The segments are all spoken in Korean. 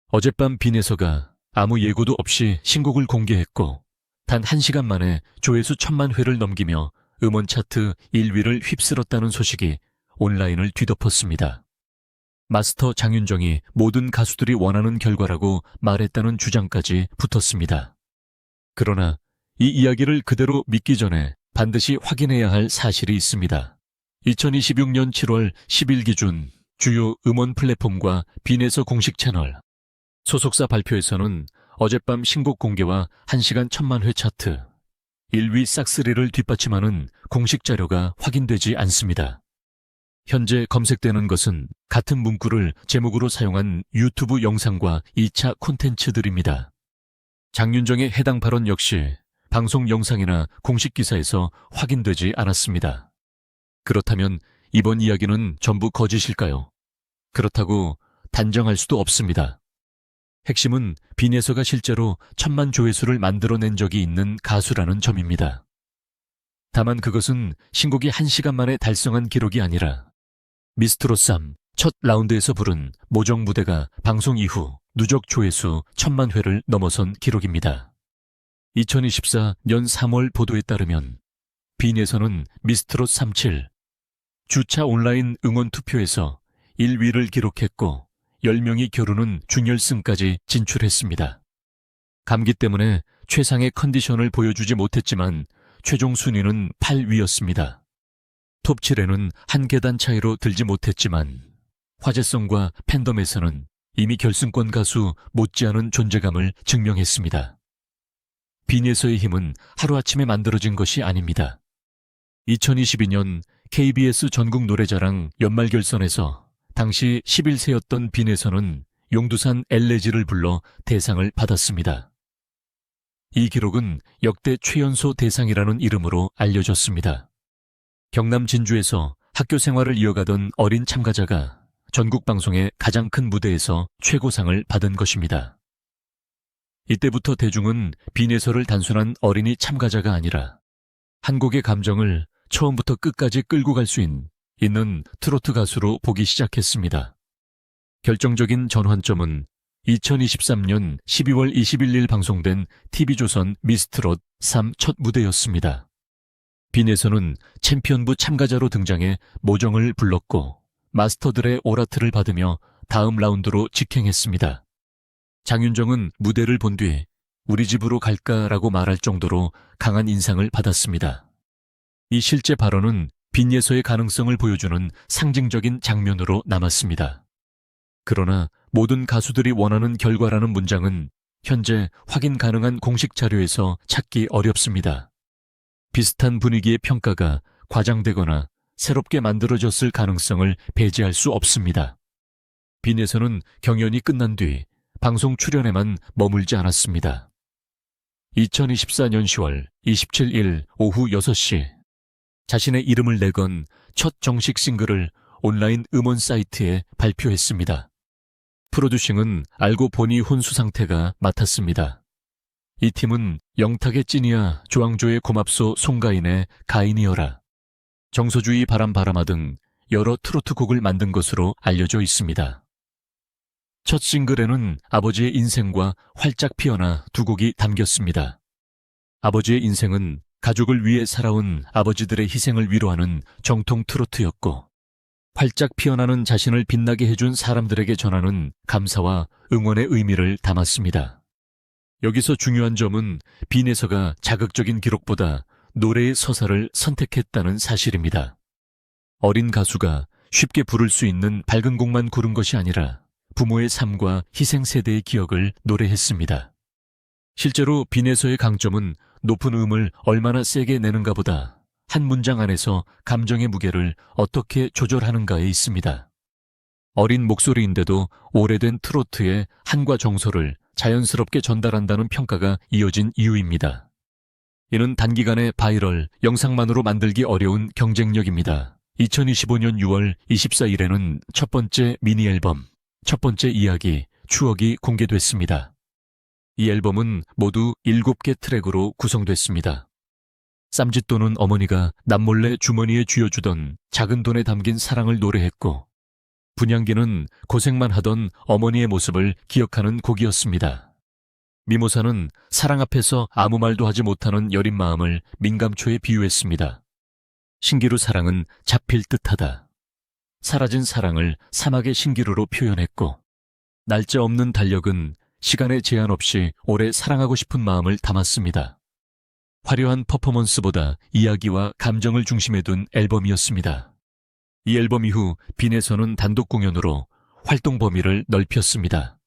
어젯밤 빈에서가 아무 예고도 없이 신곡을 공개했고 단 1시간 만에 조회수 1000만 회를 넘기며 음원 차트 1위를 휩쓸었다는 소식이 온라인을 뒤덮었습니다. 마스터 장윤정이 모든 가수들이 원하는 결과라고 말했다는 주장까지 붙었습니다. 그러나 이 이야기를 그대로 믿기 전에 반드시 확인해야 할 사실이 있습니다. 2026년 7월 10일 기준 주요 음원 플랫폼과 빈에서 공식 채널, 소속사 발표에서는 어젯밤 신곡 공개와 1시간 1000만 회 차트, 1위 싹쓸이를 뒷받침하는 공식 자료가 확인되지 않습니다. 현재 검색되는 것은 같은 문구를 제목으로 사용한 유튜브 영상과 2차 콘텐츠들입니다. 장윤정의 해당 발언 역시 방송 영상이나 공식 기사에서 확인되지 않았습니다. 그렇다면 이번 이야기는 전부 거짓일까요? 그렇다고 단정할 수도 없습니다. 핵심은 빈에서가 실제로 1000만 조회수를 만들어낸 적이 있는 가수라는 점입니다. 다만 그것은 신곡이 1시간 만에 달성한 기록이 아니라 미스트롯3 첫 라운드에서 부른 모정 무대가 방송 이후 누적 조회수 1000만 회를 넘어선 기록입니다. 2024년 3월 보도에 따르면 빈에서는 미스트롯 37 주차 온라인 응원 투표에서 1위를 기록했고 10명이 겨루는 준결승까지 진출했습니다. 감기 때문에 최상의 컨디션을 보여주지 못했지만 최종 순위는 8위였습니다. 톱 7에는 한 계단 차이로 들지 못했지만 화제성과 팬덤에서는 이미 결승권 가수 못지않은 존재감을 증명했습니다. 빈에서의 힘은 하루아침에 만들어진 것이 아닙니다. 2022년 KBS 전국 노래자랑 연말결선에서 당시 11세였던 빈에서는 용두산 엘레지를 불러 대상을 받았습니다. 이 기록은 역대 최연소 대상이라는 이름으로 알려졌습니다. 경남 진주에서 학교 생활을 이어가던 어린 참가자가 전국 방송의 가장 큰 무대에서 최고상을 받은 것입니다. 이때부터 대중은 빈에서를 단순한 어린이 참가자가 아니라 한 곡의 감정을 처음부터 끝까지 끌고 갈 수 있는 트로트 가수로 보기 시작했습니다. 결정적인 전환점은 2023년 12월 21일 방송된 TV조선 미스트롯 3 첫 무대였습니다. 빈에서는 챔피언부 참가자로 등장해 모정을 불렀고 마스터들의 오라트를 받으며 다음 라운드로 직행했습니다. 장윤정은 무대를 본 뒤 우리 집으로 갈까라고 말할 정도로 강한 인상을 받았습니다. 이 실제 발언은 빈에서의 가능성을 보여주는 상징적인 장면으로 남았습니다. 그러나 모든 가수들이 원하는 결과라는 문장은 현재 확인 가능한 공식 자료에서 찾기 어렵습니다. 비슷한 분위기의 평가가 과장되거나 새롭게 만들어졌을 가능성을 배제할 수 없습니다. 빈에서는 경연이 끝난 뒤 방송 출연에만 머물지 않았습니다. 2024년 10월 27일 오후 6시 자신의 이름을 내건 첫 정식 싱글을 온라인 음원 사이트에 발표했습니다. 프로듀싱은 알고 보니 혼수 상태가 맡았습니다. 이 팀은 영탁의 찐이야 조항조의 고맙소 송가인의 가인이여라, 정서주의 바람바람아 등 여러 트로트 곡을 만든 것으로 알려져 있습니다. 첫 싱글에는 아버지의 인생과 활짝 피어나 두 곡이 담겼습니다. 아버지의 인생은 가족을 위해 살아온 아버지들의 희생을 위로하는 정통 트로트였고, 활짝 피어나는 자신을 빛나게 해준 사람들에게 전하는 감사와 응원의 의미를 담았습니다. 여기서 중요한 점은 빈에서가 자극적인 기록보다 노래의 서사를 선택했다는 사실입니다. 어린 가수가 쉽게 부를 수 있는 밝은 곡만 고른 것이 아니라 부모의 삶과 희생 세대의 기억을 노래했습니다. 실제로 빈에서의 강점은 높은 음을 얼마나 세게 내는가 보다 한 문장 안에서 감정의 무게를 어떻게 조절하는가에 있습니다. 어린 목소리인데도 오래된 트로트의 한과 정서를 자연스럽게 전달한다는 평가가 이어진 이유입니다. 이는 단기간에 바이럴, 영상만으로 만들기 어려운 경쟁력입니다. 2025년 6월 24일에는 첫 번째 미니 앨범, 첫 번째 이야기, 추억이 공개됐습니다. 이 앨범은 모두 7개 트랙으로 구성됐습니다. 쌈짓돈은 어머니가 남몰래 주머니에 쥐어주던 작은 돈에 담긴 사랑을 노래했고, 분향기는 고생만 하던 어머니의 모습을 기억하는 곡이었습니다. 미모사는 사랑 앞에서 아무 말도 하지 못하는 여린 마음을 민감초에 비유했습니다. 신기루 사랑은 잡힐 듯하다. 사라진 사랑을 사막의 신기루로 표현했고, 날짜 없는 달력은 시간의 제한 없이 오래 사랑하고 싶은 마음을 담았습니다. 화려한 퍼포먼스보다 이야기와 감정을 중심에 둔 앨범이었습니다. 이 앨범 이후 빈에서는 단독 공연으로 활동 범위를 넓혔습니다.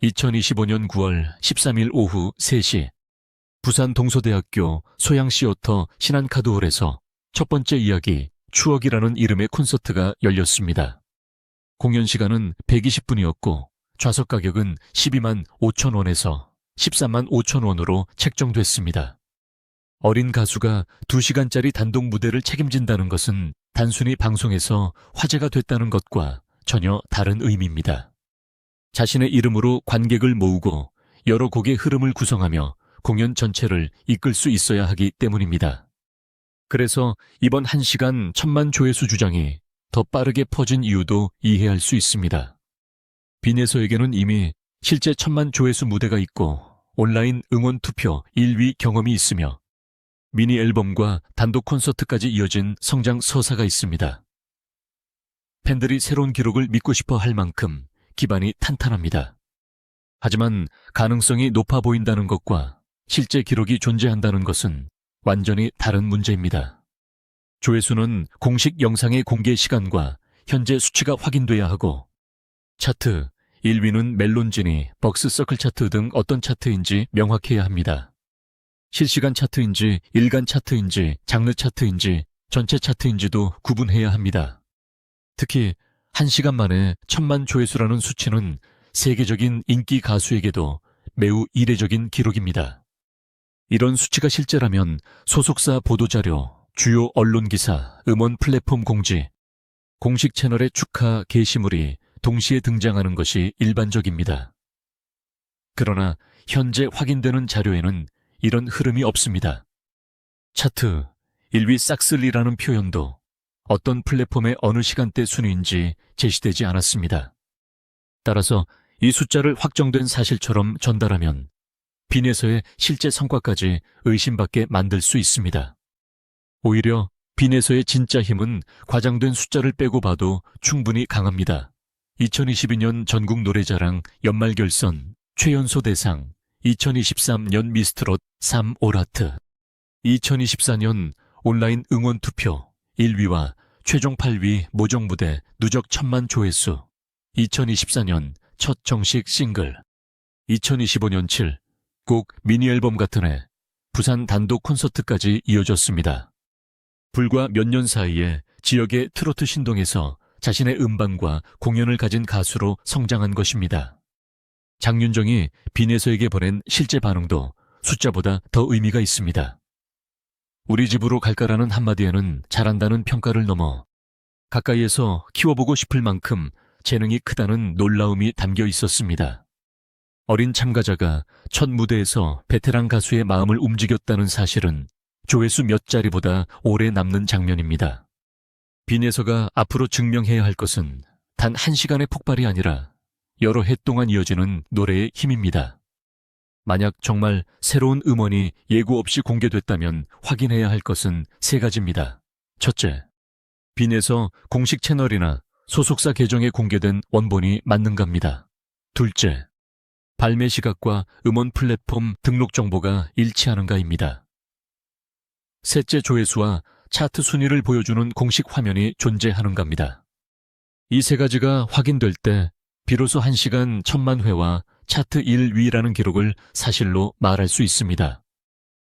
2025년 9월 13일 오후 3시 부산 동서대학교 소양시어터 신한카드홀에서 첫 번째 이야기 추억이라는 이름의 콘서트가 열렸습니다. 공연 시간은 120분이었고 좌석 가격은 12만 5천 원에서 13만 5천 원으로 책정됐습니다. 어린 가수가 2시간짜리 단독 무대를 책임진다는 것은 단순히 방송에서 화제가 됐다는 것과 전혀 다른 의미입니다. 자신의 이름으로 관객을 모으고 여러 곡의 흐름을 구성하며 공연 전체를 이끌 수 있어야 하기 때문입니다. 그래서 이번 1시간 1000만 조회수 주장이 더 빠르게 퍼진 이유도 이해할 수 있습니다. 빈에서에게는 이미 실제 1000만 조회수 무대가 있고 온라인 응원 투표 1위 경험이 있으며 미니 앨범과 단독 콘서트까지 이어진 성장 서사가 있습니다. 팬들이 새로운 기록을 믿고 싶어 할 만큼 기반이 탄탄합니다. 하지만 가능성이 높아 보인다는 것과 실제 기록이 존재한다는 것은 완전히 다른 문제입니다. 조회수는 공식 영상의 공개 시간과 현재 수치가 확인돼야 하고 차트, 1위는 멜론지니, 벅스서클 차트 등 어떤 차트인지 명확해야 합니다. 실시간 차트인지 일간 차트인지 장르 차트인지 전체 차트인지도 구분해야 합니다. 특히 1시간 만에 1000만 조회수라는 수치는 세계적인 인기 가수에게도 매우 이례적인 기록입니다. 이런 수치가 실제라면 소속사 보도자료, 주요 언론 기사, 음원 플랫폼 공지, 공식 채널의 축하 게시물이 동시에 등장하는 것이 일반적입니다. 그러나 현재 확인되는 자료에는 이런 흐름이 없습니다. 차트, 1위 싹쓸이라는 표현도 어떤 플랫폼의 어느 시간대 순위인지 제시되지 않았습니다. 따라서 이 숫자를 확정된 사실처럼 전달하면 빈에서의 실제 성과까지 의심받게 만들 수 있습니다. 오히려 빈에서의 진짜 힘은 과장된 숫자를 빼고 봐도 충분히 강합니다. 2022년 전국 노래자랑 연말결선 최연소 대상 2023년 미스트롯 3올하트 2024년 온라인 응원투표 1위와 최종 8위 모정무대 누적 1000만 조회수 2024년 첫 정식 싱글 2025년 7 곡 미니앨범 같은 해 부산 단독 콘서트까지 이어졌습니다. 불과 몇 년 사이에 지역의 트로트 신동에서 자신의 음반과 공연을 가진 가수로 성장한 것입니다. 장윤정이 빈에서에게 보낸 실제 반응도 숫자보다 더 의미가 있습니다. 우리 집으로 갈까라는 한마디에는 잘한다는 평가를 넘어 가까이에서 키워보고 싶을 만큼 재능이 크다는 놀라움이 담겨 있었습니다. 어린 참가자가 첫 무대에서 베테랑 가수의 마음을 움직였다는 사실은 조회수 몇 자리보다 오래 남는 장면입니다. 빈에서가 앞으로 증명해야 할 것은 단 1시간의 폭발이 아니라 여러 해 동안 이어지는 노래의 힘입니다. 만약 정말 새로운 음원이 예고 없이 공개됐다면 확인해야 할 것은 3가지입니다. 첫째, 빈에서 공식 채널이나 소속사 계정에 공개된 원본이 맞는가입니다. 둘째, 발매 시각과 음원 플랫폼 등록 정보가 일치하는가입니다. 셋째, 조회수와 차트 순위를 보여주는 공식 화면이 존재하는가입니다. 이 3가지가 확인될 때 비로소 1시간 1000만 회와 차트 1위라는 기록을 사실로 말할 수 있습니다.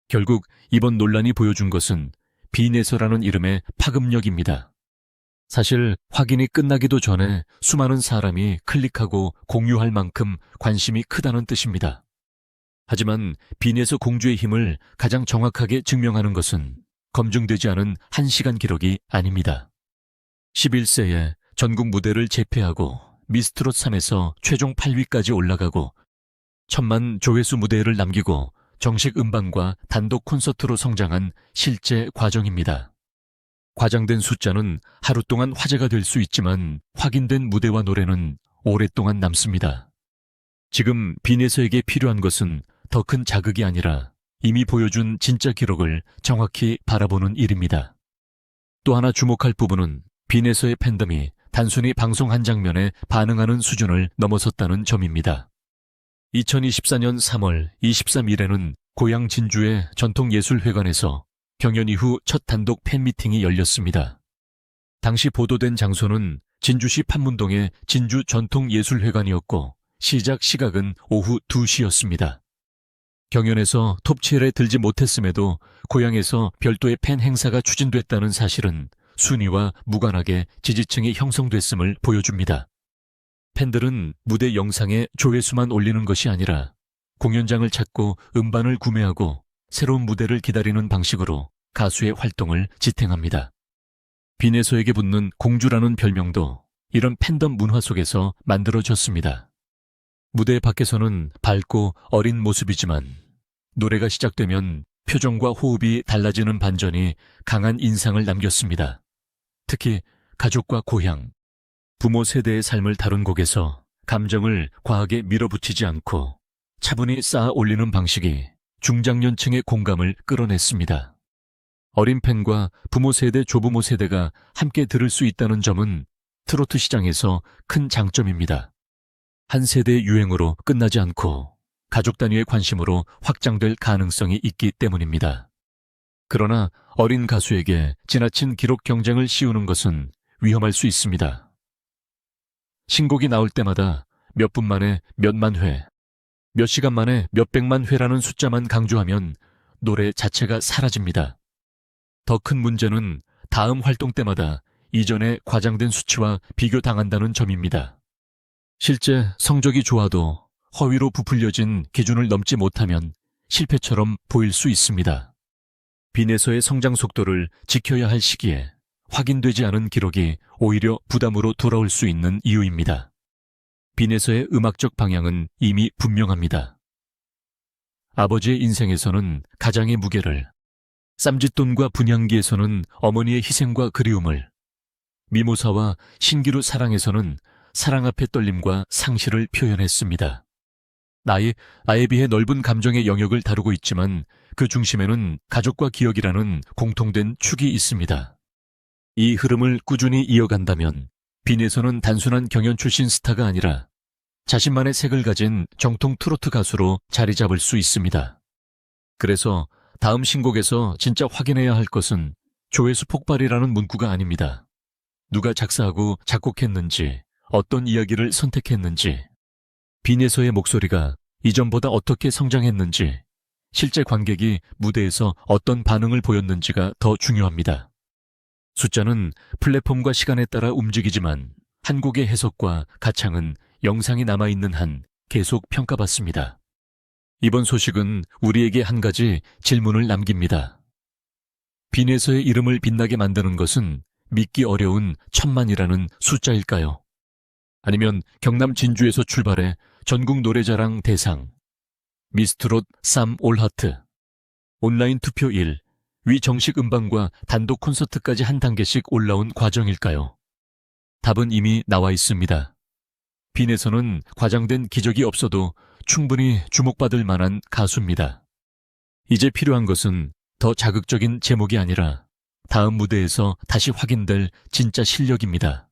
결국 이번 논란이 보여준 것은 빈에서라는 이름의 파급력입니다. 사실 확인이 끝나기도 전에 수많은 사람이 클릭하고 공유할 만큼 관심이 크다는 뜻입니다. 하지만 빈에서 공주의 힘을 가장 정확하게 증명하는 것은 검증되지 않은 1시간 기록이 아닙니다. 11세에 전국 무대를 재패하고 미스트롯 3에서 최종 8위까지 올라가고 1000만 조회수 무대를 남기고 정식 음반과 단독 콘서트로 성장한 실제 과정입니다. 과장된 숫자는 하루 동안 화제가 될 수 있지만 확인된 무대와 노래는 오랫동안 남습니다. 지금 빈에서에게 필요한 것은 더 큰 자극이 아니라 이미 보여준 진짜 기록을 정확히 바라보는 일입니다. 또 하나 주목할 부분은 빈에서의 팬덤이 단순히 방송 한 장면에 반응하는 수준을 넘어섰다는 점입니다. 2024년 3월 23일에는 고향 진주의 전통예술회관에서 경연 이후 첫 단독 팬미팅이 열렸습니다. 당시 보도된 장소는 진주시 판문동의 진주 전통예술회관이었고 시작 시각은 오후 2시였습니다. 경연에서 톱7에 들지 못했음에도 고향에서 별도의 팬 행사가 추진됐다는 사실은 순위와 무관하게 지지층이 형성됐음을 보여줍니다. 팬들은 무대 영상에 조회수만 올리는 것이 아니라 공연장을 찾고 음반을 구매하고 새로운 무대를 기다리는 방식으로 가수의 활동을 지탱합니다. 빈에서에게 붙는 공주라는 별명도 이런 팬덤 문화 속에서 만들어졌습니다. 무대 밖에서는 밝고 어린 모습이지만 노래가 시작되면 표정과 호흡이 달라지는 반전이 강한 인상을 남겼습니다. 특히 가족과 고향, 부모 세대의 삶을 다룬 곡에서 감정을 과하게 밀어붙이지 않고 차분히 쌓아 올리는 방식이 중장년층의 공감을 끌어냈습니다. 어린 팬과 부모 세대, 조부모 세대가 함께 들을 수 있다는 점은 트로트 시장에서 큰 장점입니다. 한 세대의 유행으로 끝나지 않고 가족 단위의 관심으로 확장될 가능성이 있기 때문입니다. 그러나 어린 가수에게 지나친 기록 경쟁을 씌우는 것은 위험할 수 있습니다. 신곡이 나올 때마다 몇 분 만에 몇만 회, 몇 시간 만에 몇백만 회라는 숫자만 강조하면 노래 자체가 사라집니다. 더 큰 문제는 다음 활동 때마다 이전에 과장된 수치와 비교당한다는 점입니다. 실제 성적이 좋아도 허위로 부풀려진 기준을 넘지 못하면 실패처럼 보일 수 있습니다. 빈에서의 성장 속도를 지켜야 할 시기에 확인되지 않은 기록이 오히려 부담으로 돌아올 수 있는 이유입니다. 빈에서의 음악적 방향은 이미 분명합니다. 아버지의 인생에서는 가장의 무게를, 쌈짓돈과 분향기에서는 어머니의 희생과 그리움을, 미모사와 신기루 사랑에서는 사랑 앞의 떨림과 상실을 표현했습니다. 나에 비해 넓은 감정의 영역을 다루고 있지만 그 중심에는 가족과 기억이라는 공통된 축이 있습니다. 이 흐름을 꾸준히 이어간다면 빈에서는 단순한 경연 출신 스타가 아니라 자신만의 색을 가진 정통 트로트 가수로 자리 잡을 수 있습니다. 그래서 다음 신곡에서 진짜 확인해야 할 것은 조회수 폭발이라는 문구가 아닙니다. 누가 작사하고 작곡했는지, 어떤 이야기를 선택했는지, 빈에서의 목소리가 이전보다 어떻게 성장했는지, 실제 관객이 무대에서 어떤 반응을 보였는지가 더 중요합니다. 숫자는 플랫폼과 시간에 따라 움직이지만 한 곡의 해석과 가창은 영상이 남아있는 한 계속 평가받습니다. 이번 소식은 우리에게 한 가지 질문을 남깁니다. 빈에서의 이름을 빛나게 만드는 것은 믿기 어려운 1000만이라는 숫자일까요? 아니면 경남 진주에서 출발해 전국 노래자랑 대상, 미스트롯 3 올하트, 온라인 투표 1, 위 정식 음반과 단독 콘서트까지 한 단계씩 올라온 과정일까요? 답은 이미 나와 있습니다. 빈에서는 과장된 기적이 없어도 충분히 주목받을 만한 가수입니다. 이제 필요한 것은 더 자극적인 제목이 아니라 다음 무대에서 다시 확인될 진짜 실력입니다.